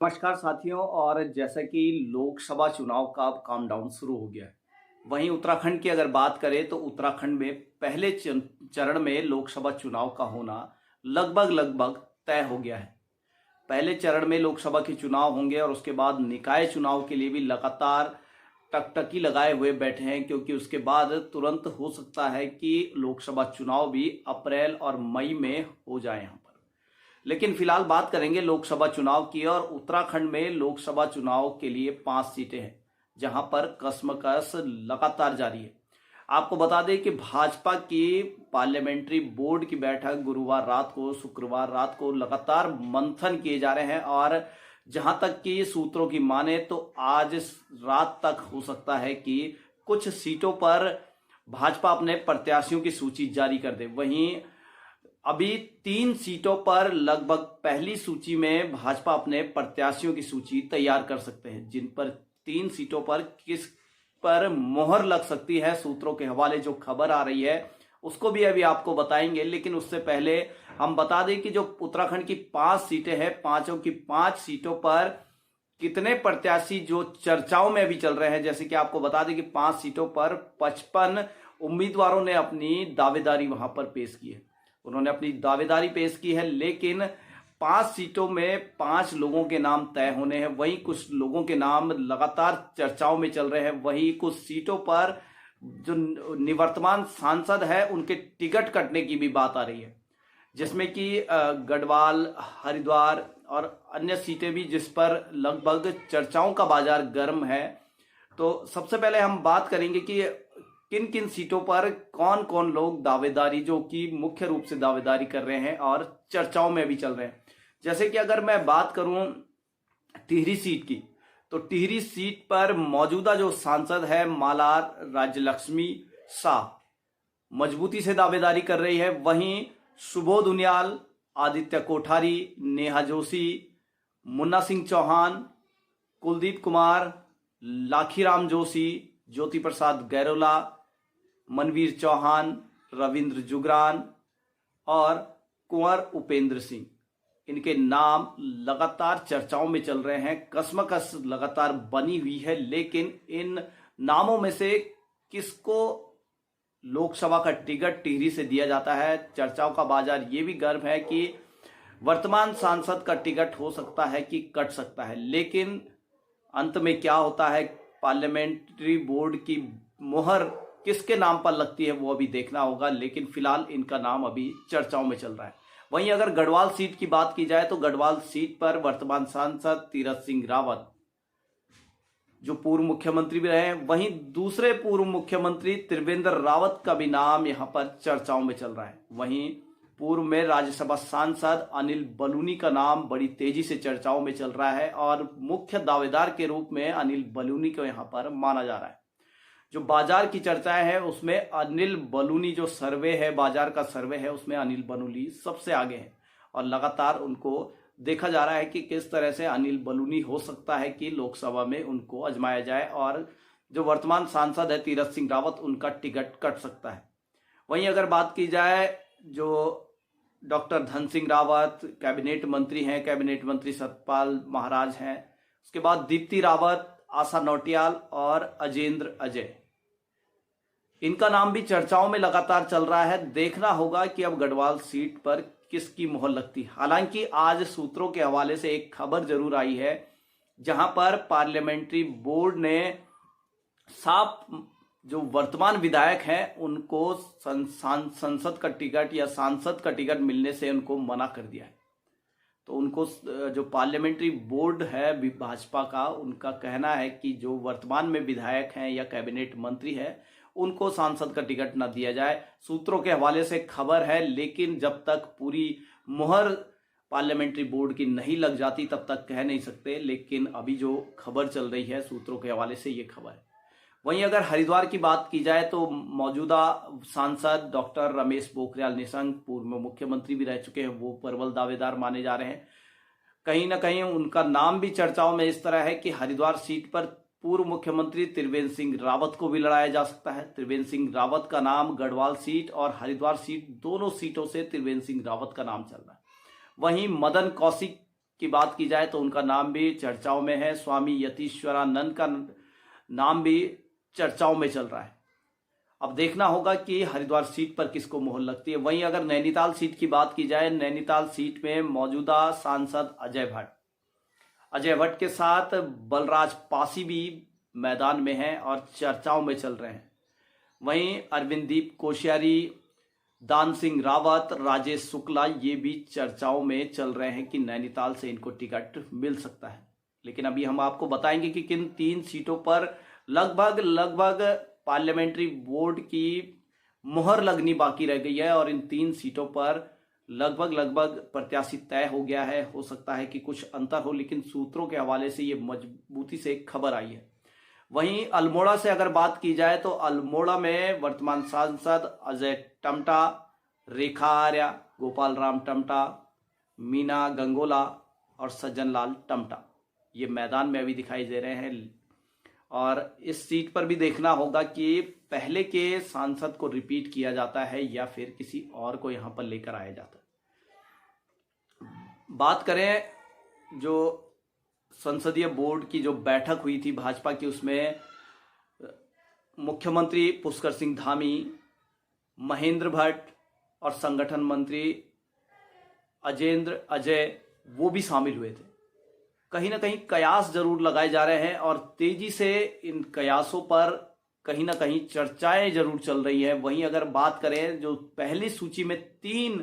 नमस्कार साथियों। और जैसा कि लोकसभा चुनाव का अब काउंटडाउन शुरू हो गया है, वहीं उत्तराखंड की अगर बात करें तो उत्तराखंड में पहले चरण में लोकसभा चुनाव का होना लगभग लगभग तय हो गया है। पहले चरण में लोकसभा के चुनाव होंगे और उसके बाद निकाय चुनाव के लिए भी लगातार टकटकी लगाए हुए बैठे हैं, क्योंकि उसके बाद तुरंत हो सकता है कि लोकसभा चुनाव भी अप्रैल और मई में हो जाए यहाँ पर। लेकिन फिलहाल बात करेंगे लोकसभा चुनाव की, और उत्तराखंड में लोकसभा चुनाव के लिए 5 सीटें हैं जहां पर कश्मकश लगातार जारी है। आपको बता दें कि भाजपा की पार्लियामेंट्री बोर्ड की बैठक गुरुवार रात को, शुक्रवार रात को लगातार मंथन किए जा रहे हैं, और जहां तक कि सूत्रों की माने तो आज रात तक हो सकता है कि कुछ सीटों पर भाजपा अपने प्रत्याशियों की सूची जारी कर दे। वहीं अभी 3 सीटों पर लगभग पहली सूची में भाजपा अपने प्रत्याशियों की सूची तैयार कर सकते हैं, जिन पर 3 सीटों पर किस पर मोहर लग सकती है। सूत्रों के हवाले जो खबर आ रही है उसको भी अभी आपको बताएंगे, लेकिन उससे पहले हम बता दें कि जो उत्तराखंड की 5 सीटें हैं, पांचों की 5 सीटों पर कितने प्रत्याशी जो चर्चाओं में अभी चल रहे हैं। जैसे कि आपको बता दें कि 5 सीटों पर 55 उम्मीदवारों ने अपनी दावेदारी वहां पर पेश की है। उन्होंने अपनी दावेदारी पेश की है, लेकिन 5 सीटों में 5 लोगों के नाम तय होने हैं। वहीं कुछ लोगों के नाम लगातार चर्चाओं में चल रहे हैं। वहीं कुछ सीटों पर जो निवर्तमान सांसद है उनके टिकट कटने की भी बात आ रही है, जिसमें कि गढ़वाल, हरिद्वार और अन्य सीटें भी, जिस पर लगभग चर्चाओं का बाजार गर्म है। तो सबसे पहले हम बात करेंगे कि किन किन सीटों पर कौन कौन लोग दावेदारी, जो कि मुख्य रूप से दावेदारी कर रहे हैं और चर्चाओं में भी चल रहे हैं। जैसे कि अगर मैं बात करूं टिहरी सीट की, तो टिहरी सीट पर मौजूदा जो सांसद है मालार राज्यलक्ष्मी शाह मजबूती से दावेदारी कर रही है। वहीं सुबोध उनियाल, आदित्य कोठारी, नेहा जोशी, मुन्ना सिंह चौहान, कुलदीप कुमार, लाखीराम जोशी, ज्योति प्रसाद गैरोला, मनवीर चौहान, रविंद्र जुगरान और कुंवर उपेंद्र सिंह, इनके नाम लगातार चर्चाओं में चल रहे हैं। कश्मकश लगातार बनी हुई है, लेकिन इन नामों में से किसको लोकसभा का टिकट टिहरी से दिया जाता है। चर्चाओं का बाजार ये भी गर्म है कि वर्तमान सांसद का टिकट हो सकता है कि कट सकता है, लेकिन अंत में क्या होता है, पार्लियामेंट्री बोर्ड की मोहर किसके नाम पर लगती है वो अभी देखना होगा। लेकिन फिलहाल इनका नाम अभी चर्चाओं में चल रहा है। वहीं अगर गढ़वाल सीट की बात की जाए तो गढ़वाल सीट पर वर्तमान सांसद तीरथ सिंह रावत, जो पूर्व मुख्यमंत्री भी रहे हैं, वहीं दूसरे पूर्व मुख्यमंत्री त्रिवेंद्र रावत का भी नाम यहां पर चर्चाओं में चल रहा है। वहीं पूर्व में राज्यसभा सांसद अनिल बलूनी का नाम बड़ी तेजी से चर्चाओं में चल रहा है, और मुख्य दावेदार के रूप में अनिल बलूनी को यहां पर माना जा रहा है। जो बाजार की चर्चाएं हैं उसमें अनिल बलूनी, जो सर्वे है, बाजार का सर्वे है, उसमें अनिल बलूनी सबसे आगे है, और लगातार उनको देखा जा रहा है कि किस तरह से अनिल बलूनी हो सकता है कि लोकसभा में उनको आजमाया जाए, और जो वर्तमान सांसद है तीरथ सिंह रावत, उनका टिकट कट सकता है। वहीं अगर बात की जाए, जो डॉक्टर धन सिंह रावत कैबिनेट मंत्री हैं, कैबिनेट मंत्री सतपाल महाराज हैं, उसके बाद दीप्ति रावत, आशा नौटियाल और अजेंद्र अजय, इनका नाम भी चर्चाओं में लगातार चल रहा है। देखना होगा कि अब गढ़वाल सीट पर किसकी मोहर लगती है। हालांकि आज सूत्रों के हवाले से एक खबर जरूर आई है, जहां पर पार्लियामेंट्री बोर्ड ने साफ जो वर्तमान विधायक हैं उनको संसद का टिकट या सांसद का टिकट मिलने से उनको मना कर दिया है। तो उनको जो पार्लियामेंट्री बोर्ड है भाजपा का, उनका कहना है कि जो वर्तमान में विधायक हैं या कैबिनेट मंत्री है उनको सांसद का टिकट न दिया जाए। सूत्रों के हवाले से खबर है, लेकिन जब तक पूरी मुहर पार्लियामेंट्री बोर्ड की नहीं लग जाती तब तक कह नहीं सकते। लेकिन अभी जो खबर चल रही है सूत्रों के हवाले से ये खबर है। वहीं अगर हरिद्वार की बात की जाए तो मौजूदा सांसद डॉक्टर रमेश पोखरियाल निशंक, पूर्व मुख्यमंत्री भी रह चुके हैं, वो प्रबल दावेदार माने जा रहे हैं। कहीं ना कहीं उनका नाम भी चर्चाओं में इस तरह है कि हरिद्वार सीट पर पूर्व मुख्यमंत्री त्रिवेंद्र सिंह रावत को भी लड़ाया जा सकता है। त्रिवेंद्र सिंह रावत का नाम गढ़वाल सीट और हरिद्वार सीट, दोनों सीटों से त्रिवेंद्र सिंह रावत का नाम चल रहा है। वहीं मदन कौशिक की बात की जाए तो उनका नाम भी चर्चाओं में है। स्वामी यतीश्वरानंद का नाम भी चर्चाओं में चल रहा है। अब देखना होगा कि हरिद्वार सीट पर किसको मोहर लगती है। वहीं अगर नैनीताल सीट की बात की जाए, नैनीताल सीट में मौजूदा सांसद अजय भट्ट के साथ बलराज पासी भी मैदान में हैं और चर्चाओं में चल रहे हैं। वहीं अरविंददीप कोश्यारी, दान सिंह रावत, राजेश शुक्ला ये भी चर्चाओं में चल रहे हैं कि नैनीताल से इनको टिकट मिल सकता है। लेकिन अभी हम आपको बताएंगे कि किन 3 सीटों पर लगभग पार्लियामेंट्री बोर्ड की मुहर लगनी बाकी रह गई है और इन 3 सीटों पर लगभग प्रत्याशी तय हो गया है। हो सकता है कि कुछ अंतर हो, लेकिन सूत्रों के हवाले से ये मजबूती से एक खबर आई है। वहीं अल्मोड़ा से अगर बात की जाए तो अल्मोड़ा में वर्तमान सांसद अजय टमटा, रेखा आर्या, गोपाल राम टमटा, मीना गंगोला और सज्जन लाल टमटा ये मैदान में अभी दिखाई दे रहे हैं। और इस सीट पर भी देखना होगा कि पहले के सांसद को रिपीट किया जाता है या फिर किसी और को यहां पर लेकर आया जाता है। बात करें जो संसदीय बोर्ड की जो बैठक हुई थी भाजपा की, उसमें मुख्यमंत्री पुष्कर सिंह धामी, महेंद्र भट्ट और संगठन मंत्री अजय वो भी शामिल हुए थे। कहीं ना कहीं कयास जरूर लगाए जा रहे हैं और तेजी से इन कयासों पर कहीं ना कहीं चर्चाएं जरूर चल रही है। वहीं अगर बात करें जो पहली सूची में 3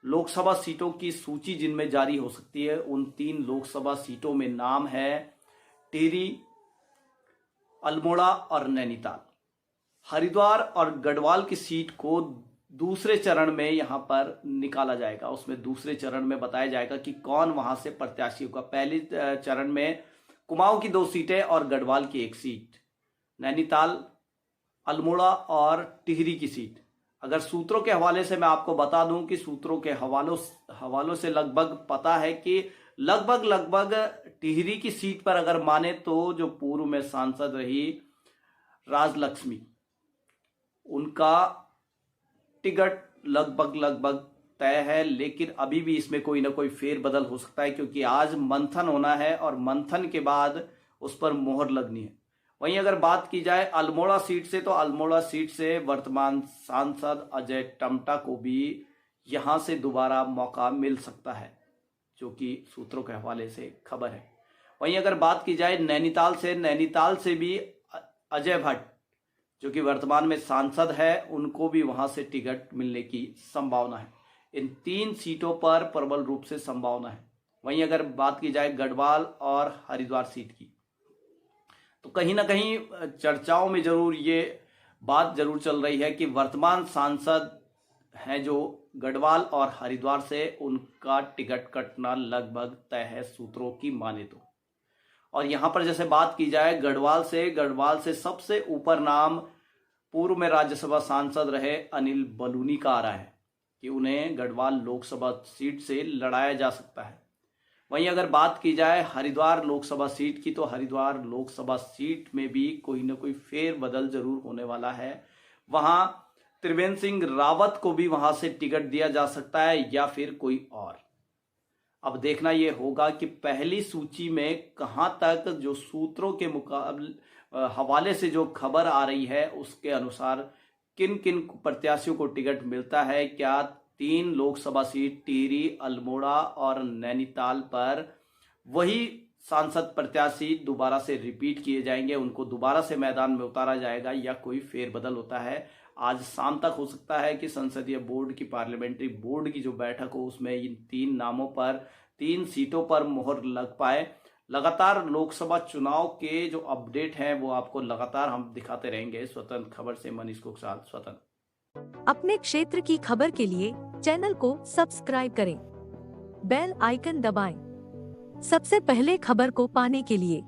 लोकसभा सीटों की सूची जिनमें जारी हो सकती है, उन 3 लोकसभा सीटों में नाम है टिहरी, अल्मोड़ा और नैनीताल। हरिद्वार और गढ़वाल की सीट को दूसरे चरण में यहां पर निकाला जाएगा। उसमें दूसरे चरण में बताया जाएगा कि कौन वहां से प्रत्याशी होगा। पहले चरण में कुमाऊं की 2 सीटें और गढ़वाल की 1 सीट, नैनीताल, अल्मोड़ा और टिहरी की सीट। अगर सूत्रों के हवाले से मैं आपको बता दूं कि सूत्रों के हवालों से लगभग पता है कि लगभग टिहरी की सीट पर अगर माने तो जो पूर्व में सांसद रही राजलक्ष्मी, उनका टिकट लगभग तय है। लेकिन अभी भी इसमें कोई ना कोई फेरबदल हो सकता है क्योंकि आज मंथन होना है और मंथन के बाद उस पर मोहर लगनी है। वहीं अगर बात की जाए अल्मोड़ा सीट से, तो अल्मोड़ा सीट से वर्तमान सांसद अजय टमटा को भी यहां से दोबारा मौका मिल सकता है, जो कि सूत्रों के हवाले से खबर है। वहीं अगर बात की जाए नैनीताल से भी अजय भट्ट जो कि वर्तमान में सांसद है, उनको भी वहां से टिकट मिलने की संभावना है। इन 3 सीटों पर प्रबल रूप से संभावना है। वहीं अगर बात की जाए गढ़वाल और हरिद्वार सीट की, तो कहीं ना कहीं चर्चाओं में जरूर ये बात जरूर चल रही है कि वर्तमान सांसद हैं जो गढ़वाल और हरिद्वार से, उनका टिकट कटना लगभग तय है सूत्रों की माने तो। और यहां पर जैसे बात की जाए गढ़वाल से सबसे ऊपर नाम पूर्व में राज्यसभा सांसद रहे अनिल बलूनी का आ रहा है कि उन्हें गढ़वाल लोकसभा सीट से लड़ाया जा सकता है। वहीं अगर बात की जाए हरिद्वार लोकसभा सीट की, तो हरिद्वार लोकसभा सीट में भी कोई ना कोई फेरबदल जरूर होने वाला है। वहां त्रिवेंद्र सिंह रावत को भी वहां से टिकट दिया जा सकता है या फिर कोई और। अब देखना यह होगा कि पहली सूची में कहां तक जो सूत्रों के हवाले से जो खबर आ रही है उसके अनुसार किन किन प्रत्याशियों को टिकट मिलता है। क्या 3 लोकसभा सीट टिहरी, अल्मोड़ा और नैनीताल पर वही सांसद प्रत्याशी दोबारा से रिपीट किए जाएंगे, उनको दोबारा से मैदान में उतारा जाएगा या कोई फेरबदल होता है। आज शाम तक हो सकता है कि संसदीय बोर्ड की पार्लियामेंट्री बोर्ड की जो बैठक हो उसमें इन 3 नामों पर 3 सीटों पर मोहर लग पाए। लगातार लोकसभा चुनाव के जो अपडेट हैं वो आपको लगातार हम दिखाते रहेंगे। स्वतंत्र खबर से मनीष कुकसाल, स्वतंत्र। अपने क्षेत्र की खबर के लिए चैनल को सब्सक्राइब करें, बेल आइकन दबाएं। सबसे पहले खबर को पाने के लिए